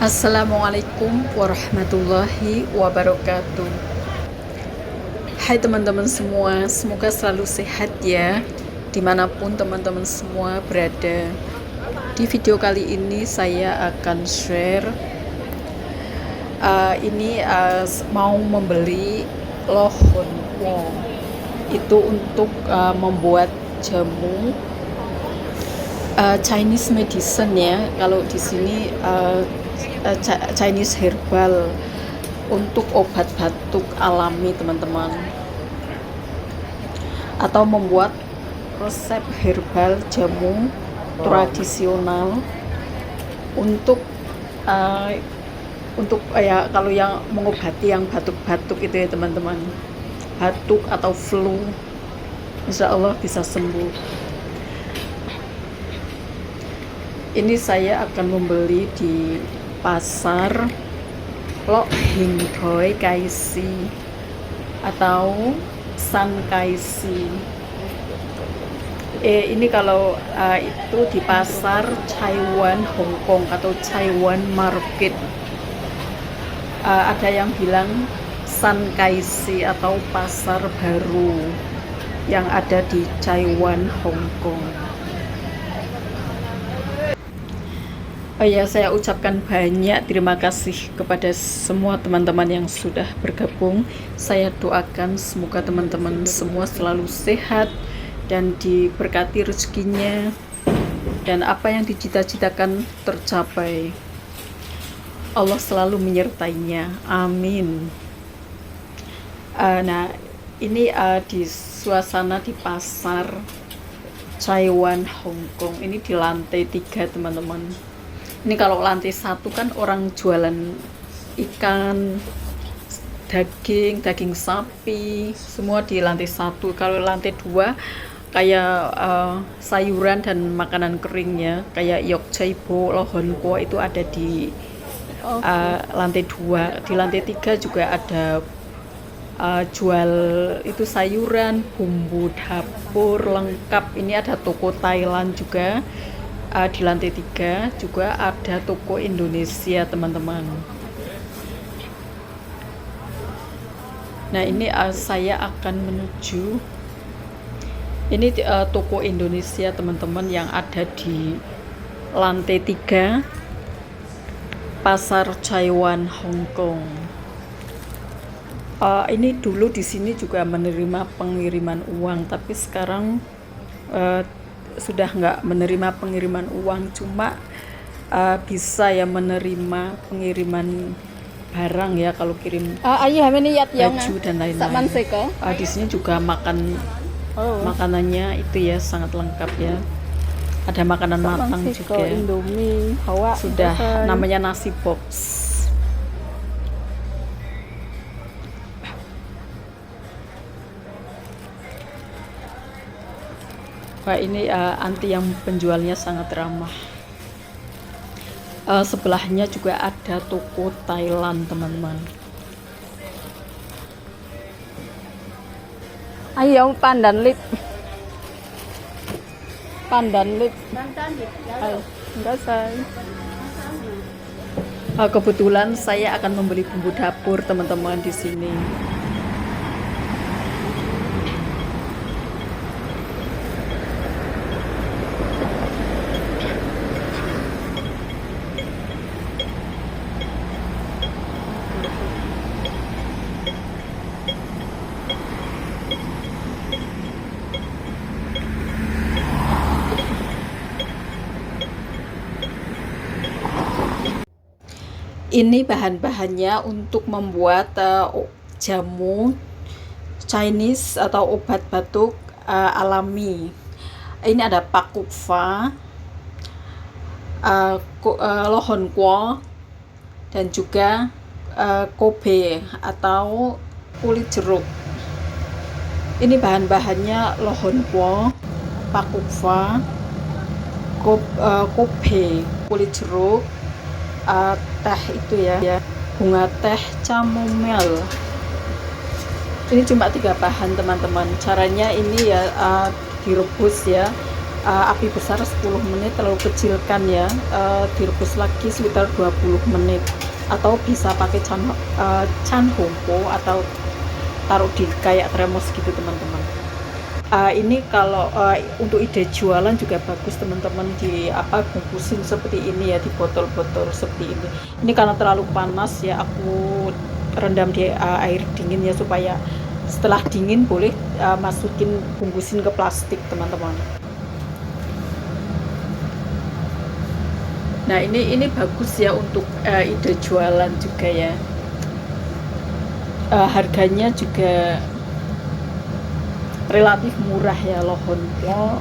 Assalamualaikum warahmatullahi wabarakatuh. Hai teman-teman semua, semoga selalu sehat ya, dimanapun teman-teman semua berada. Di video kali ini saya akan share mau membeli lohon wo. Itu untuk membuat jamu Chinese medicine ya. Kalau di sini Chinese herbal untuk obat batuk alami teman-teman, atau membuat resep herbal jamu tradisional untuk ya kalau yang mengobati yang batuk-batuk itu ya teman-teman, batuk atau flu, insya Allah bisa sembuh. Ini saya akan membeli di pasar Lok Hing Doi Kaisi atau San Kaisi. Ini kalau itu di pasar Taiwan Hong Kong atau Taiwan Market. Ada yang bilang San Kaisi atau pasar baru yang ada di Taiwan Hong Kong. Oh ya, saya ucapkan banyak terima kasih kepada semua teman-teman yang sudah bergabung. Saya doakan semoga teman-teman semua selalu sehat dan diberkati rezekinya, dan apa yang dicita-citakan tercapai. Allah selalu menyertainya. Amin. Nah, ini di suasana di pasar Taiwan Hong Kong. Ini di lantai 3 teman-teman. Ini kalau lantai 1 kan orang jualan ikan, daging sapi, semua di lantai 1. Kalau lantai 2 kayak sayuran dan makanan keringnya, kayak yokchaibo, lohon kuo itu ada di lantai 2. Di lantai 3 juga ada jual itu sayuran, bumbu dapur lengkap. Ini ada toko Thailand juga. Di lantai 3 juga ada toko Indonesia teman-teman. Nah, ini saya akan menuju ini toko Indonesia teman-teman yang ada di lantai 3 pasar Taiwan Hong Kong. Ini dulu di sini juga menerima pengiriman uang, tapi sekarang sudah nggak menerima pengiriman uang, cuma bisa ya menerima pengiriman barang ya, kalau kirim baju dan lain-lain. Di sini juga makanannya itu ya sangat lengkap ya, ada makanan matang juga, Indomie, sudah namanya nasi box. Wah, ini anti yang penjualnya sangat ramah. Sebelahnya juga ada toko Thailand teman-teman. Ayo pandan lip. Enggak say. Kebetulan saya akan membeli bumbu dapur teman-teman di sini. Ini bahan-bahannya untuk membuat jamu Chinese atau obat batuk alami. Ini ada pakukfa, lohon kuo, dan juga kobe atau kulit jeruk. Ini bahan-bahannya lohon kuo, pakukfa, kobe, kulit jeruk, teh itu ya, bunga teh chamomile. Ini cuma 3 bahan teman-teman. Caranya ini ya direbus ya, api besar 10 menit, lalu kecilkan ya, direbus lagi sekitar 20 menit, atau bisa pakai chan hongpo atau taruh di kayak termos gitu teman-teman. Ini kalau untuk ide jualan juga bagus teman-teman, di bungkusin seperti ini ya, di botol-botol seperti ini. Ini karena terlalu panas ya, aku rendam di air dingin ya, supaya setelah dingin boleh bungkusin ke plastik teman-teman. Nah ini bagus ya untuk ide jualan juga ya. Harganya juga relatif murah ya, lohonpo.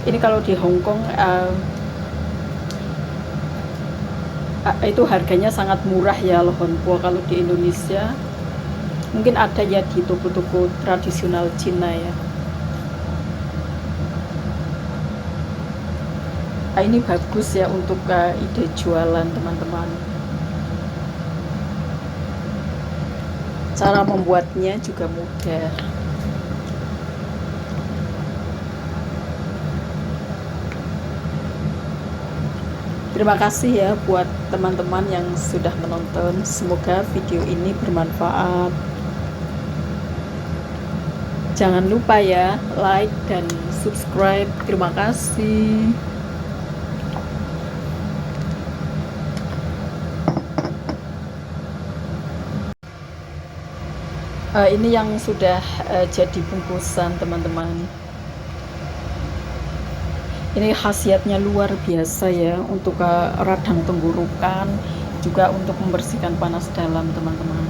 Ini kalau di Hongkong itu harganya sangat murah ya, lohonpo. Kalau di Indonesia mungkin ada ya di toko-toko tradisional Cina ya. Ini bagus ya untuk ide jualan teman-teman. Cara membuatnya juga mudah. Terima kasih ya buat teman-teman yang sudah menonton. Semoga video ini bermanfaat. Jangan lupa ya, like dan subscribe. Terima kasih. Ini yang sudah jadi bungkusan teman-teman. Ini khasiatnya luar biasa ya, untuk radang tenggorokan, juga untuk membersihkan panas dalam teman-teman.